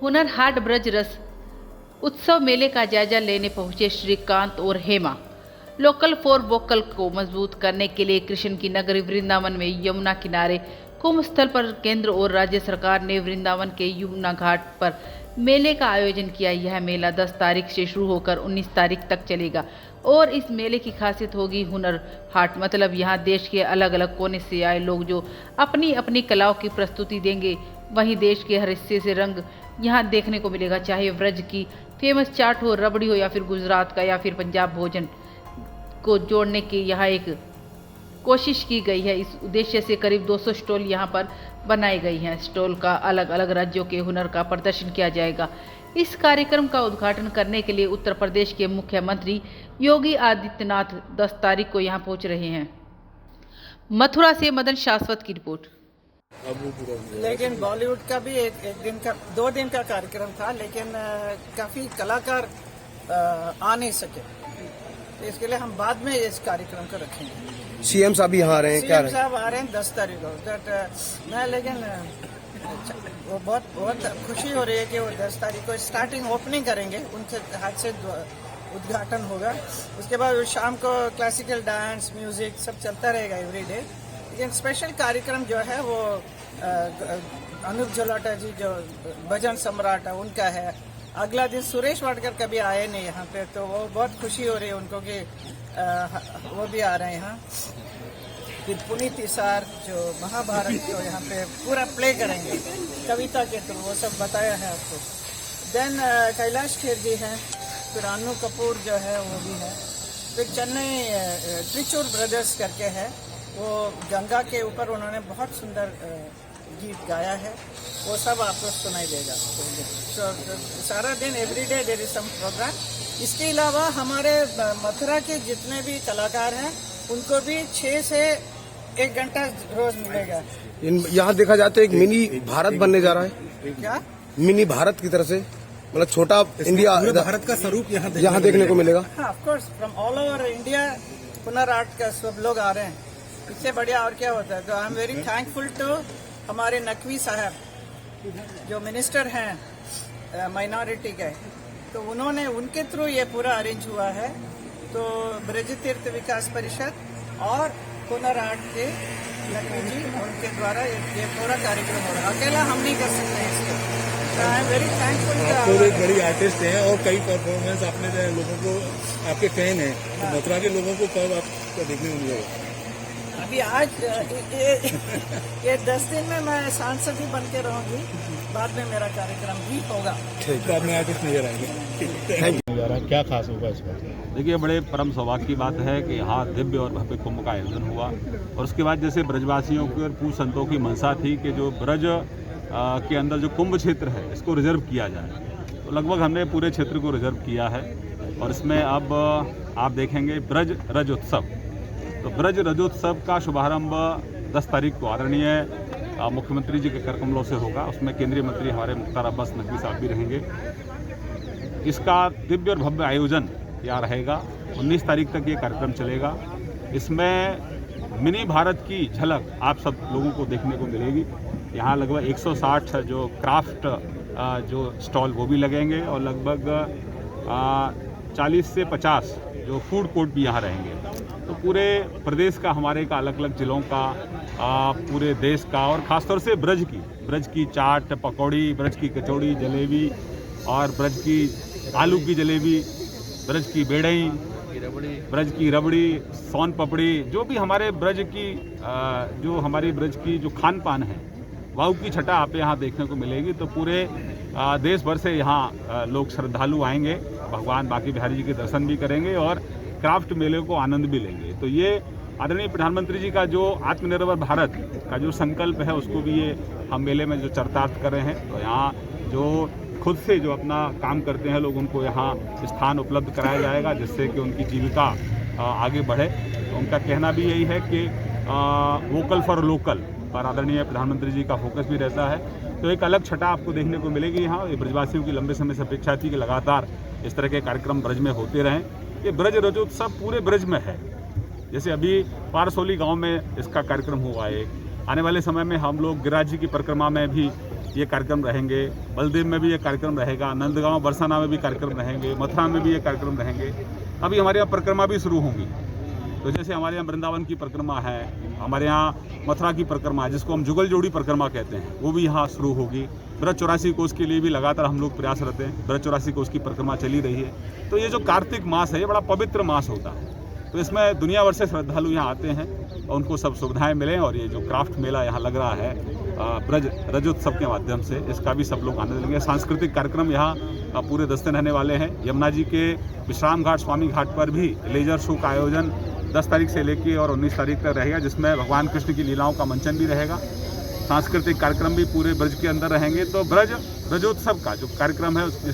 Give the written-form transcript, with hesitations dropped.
हुनर हाट ब्रज रस उत्सव मेले का जायजा लेने पहुंचे श्रीकांत और हेमा। लोकल फॉर वोकल को मजबूत करने के लिए कृष्ण की नगरी वृंदावन में यमुना किनारे कुंभ स्थल पर केंद्र और राज्य सरकार ने वृंदावन के यमुना घाट पर मेले का आयोजन किया। यह मेला 10 तारीख से शुरू होकर 19 तारीख तक चलेगा और इस मेले की खासियत होगी हुनर हाट, मतलब यहाँ देश के अलग अलग कोने से आए लोग जो अपनी अपनी कलाओं की प्रस्तुति देंगे। वहीं देश के हर हिस्से से रंग यहाँ देखने को मिलेगा, चाहे ब्रज की फेमस चाट हो, रबड़ी हो या फिर गुजरात का या फिर पंजाब भोजन को जोड़ने की यहाँ एक कोशिश की गई है। इस उद्देश्य से करीब 200 स्टॉल यहाँ पर बनाई गई हैं। स्टॉल का अलग अलग राज्यों के हुनर का प्रदर्शन किया जाएगा। इस कार्यक्रम का उद्घाटन करने के लिए उत्तर प्रदेश के मुख्यमंत्री योगी आदित्यनाथ 10 तारीख को यहाँ पहुँच रहे हैं। मथुरा से मदन शाश्वत की रिपोर्ट। लेकिन बॉलीवुड का भी एक दिन का 2 दिन का कार्यक्रम था, लेकिन काफी कलाकार आ नहीं सके, तो इसके लिए हम बाद में इस कार्यक्रम को रखेंगे। सीएम साहब यहाँ आ रहे हैं, क्या सीएम साहब आ रहे हैं 10 तारीख को। मैं लेकिन वो बहुत खुशी हो रही है कि वो 10 तारीख को स्टार्टिंग ओपनिंग करेंगे, उनके हाथ से उद्घाटन होगा। उसके बाद शाम को क्लासिकल डांस, म्यूजिक सब चलता रहेगा एवरीडे। लेकिन स्पेशल कार्यक्रम जो है वो अनूप जलोटा जी जो भजन सम्राट है उनका है। अगला दिन सुरेश वाडकर कभी आए नहीं यहाँ पे, तो वो बहुत खुशी हो रही है उनको कि वो भी आ रहे हैं यहाँ। फिर पुनीत इसार जो महाभारत को यहाँ पे पूरा प्ले करेंगे कविता के थ्रू, वो सब बताया है आपको। देन कैलाश खेर जी हैं, फिर अन्नू कपूर जो है वो भी है। फिर चेन्नई त्रिचूर ब्रदर्स करके है, वो गंगा के ऊपर उन्होंने बहुत सुंदर गीत गाया है, वो सब आपको सुनाई देगा। तो सारा दिन everyday there is some programme. इसके अलावा हमारे मथुरा के जितने भी कलाकार हैं उनको भी 6 से 1 घंटा रोज मिलेगा। यहाँ देखा जाए तो एक मिनी भारत बनने जा रहा है। क्या मिनी भारत की तरह से, मतलब छोटा इंडिया, भारत का स्वरूप यहाँ देखने को मिलेगा। हाँ, of course from all over India हुनर आर्ट का सब लोग आ रहे हैं। इससे बढ़िया और क्या होता है। तो I am very thankful to हमारे नकवी साहब जो मिनिस्टर हैं माइनॉरिटी के, तो उन्होंने उनके थ्रू ये पूरा अरेंज हुआ है। तो ब्रज तीर्थ विकास परिषद और हुनर आर्ट के नकवी जी उनके द्वारा ये पूरा कार्यक्रम हो रहा है। अकेला हम नहीं कर सकते हैं इसको। आई एम वेरी थैंकफुल। आप एक बड़ी आर्टिस्ट हैं और कई परफॉर्मेंस आपने लोगों को, आपके फैन हैं, तो मथुरा के लोगों को कब आपको देखने को मिलेगा? अभी आज ये 10 दिन में मैं सांसद ही बन के रहूंगी, बाद में मेरा कार्यक्रम भी होगा। तो आप में आर्टिस्ट नजर आएंगे। क्या खास होगा इस बार? देखिए, बड़े परम सौभाग्य की बात है कि यहाँ दिव्य और भव्य कुंभ का आयोजन हुआ और उसके बाद जैसे ब्रजवासियों की और पूर्व संतों की मंशा थी कि जो ब्रज के अंदर जो कुंभ क्षेत्र है इसको रिजर्व किया जाए, तो लगभग हमने पूरे क्षेत्र को रिजर्व किया है। और इसमें अब आप देखेंगे ब्रज रज उत्सव, तो ब्रज रजोत्सव का शुभारंभ 10 तारीख को आदरणीय मुख्यमंत्री जी के कर कमलों से होगा। उसमें केंद्रीय मंत्री हमारे मुख्तार अब्बास नकवी साहब भी रहेंगे। इसका दिव्य और भव्य आयोजन यहाँ रहेगा। 19 तारीख तक ये कार्यक्रम चलेगा। इसमें मिनी भारत की झलक आप सब लोगों को देखने को मिलेगी। यहाँ लगभग 160 जो क्राफ्ट जो स्टॉल वो भी लगेंगे और लगभग 40 से 50 जो फूड कोर्ट भी यहाँ रहेंगे। तो पूरे प्रदेश का, हमारे का, अलग अलग जिलों का, पूरे देश का और ख़ासतौर से ब्रज की चाट, पकौड़ी, ब्रज की कचौड़ी, जलेबी और ब्रज की आलू की जलेबी, ब्रज की बेड़ई, ब्रज की रबड़ी, सोन पपड़ी, जो भी हमारे ब्रज की जो हमारी ब्रज की जो खान पान है वाऊ की छटा आप यहाँ देखने को मिलेगी। तो पूरे देश भर से यहाँ लोग श्रद्धालु आएंगे, भगवान बांके बिहारी जी के दर्शन भी करेंगे और क्राफ्ट मेले को आनंद भी लेंगे। तो ये आदरणीय प्रधानमंत्री जी का जो आत्मनिर्भर भारत का जो संकल्प है उसको भी ये हम मेले में जो चरितार्थ कर रहे हैं। तो यहाँ जो खुद से जो अपना काम करते हैं लोग, उनको यहाँ स्थान उपलब्ध कराया जाएगा जिससे कि उनकी जीविका आगे बढ़े। तो उनका कहना भी यही है कि वोकल फॉर लोकल पर आदरणीय प्रधानमंत्री जी का फोकस भी रहता है। तो एक अलग छटा आपको देखने को मिलेगी यहाँ। ये ब्रजवासियों की लंबे समय से अपेक्षा थी कि लगातार इस तरह के कार्यक्रम ब्रज में होते रहें। ये ब्रज रजोत्सव पूरे ब्रज में है। जैसे अभी पारसोली गांव में इसका कार्यक्रम हुआ है। आने वाले समय में हम लोग गिरिराज जी की परिक्रमा में भी ये कार्यक्रम रहेंगे, बलदेव में भी ये कार्यक्रम रहेगा, नंदगांव बरसाना में भी कार्यक्रम रहेंगे, मथुरा में भी ये कार्यक्रम रहेंगे। अभी हमारे यहाँ परिक्रमा भी शुरू होंगी। तो जैसे हमारे यहाँ वृंदावन की परिक्रमा है, हमारे यहाँ मथुरा की परिक्रमा है जिसको हम जुगल जोड़ी परिक्रमा कहते हैं, वो भी यहाँ शुरू होगी। ब्रज 84 कोस के लिए भी लगातार हम लोग प्रयासरत हैं। ब्रज 84 कोस की परिक्रमा चली रही है। तो ये जो कार्तिक मास है ये बड़ा पवित्र मास होता है, तो इसमें दुनिया भर से श्रद्धालु यहाँ आते हैं और उनको सब सुविधाएं मिलें। और ये जो क्राफ्ट मेला यहाँ लग रहा है ब्रज रजोत्सव के माध्यम से, इसका भी सब लोग आनंद लेंगे। सांस्कृतिक कार्यक्रम यहाँ पूरे 10 दिन रहने वाले हैं। यमुना जी के विश्राम घाट स्वामी घाट पर भी लेजर शो का आयोजन 10 तारीख से लेकर और 19 तारीख तक रहेगा, जिसमें भगवान कृष्ण की लीलाओं का मंचन भी रहेगा। सांस्कृतिक कार्यक्रम भी पूरे ब्रज के अंदर रहेंगे। तो ब्रजोत्सव का जो कार्यक्रम है जिसका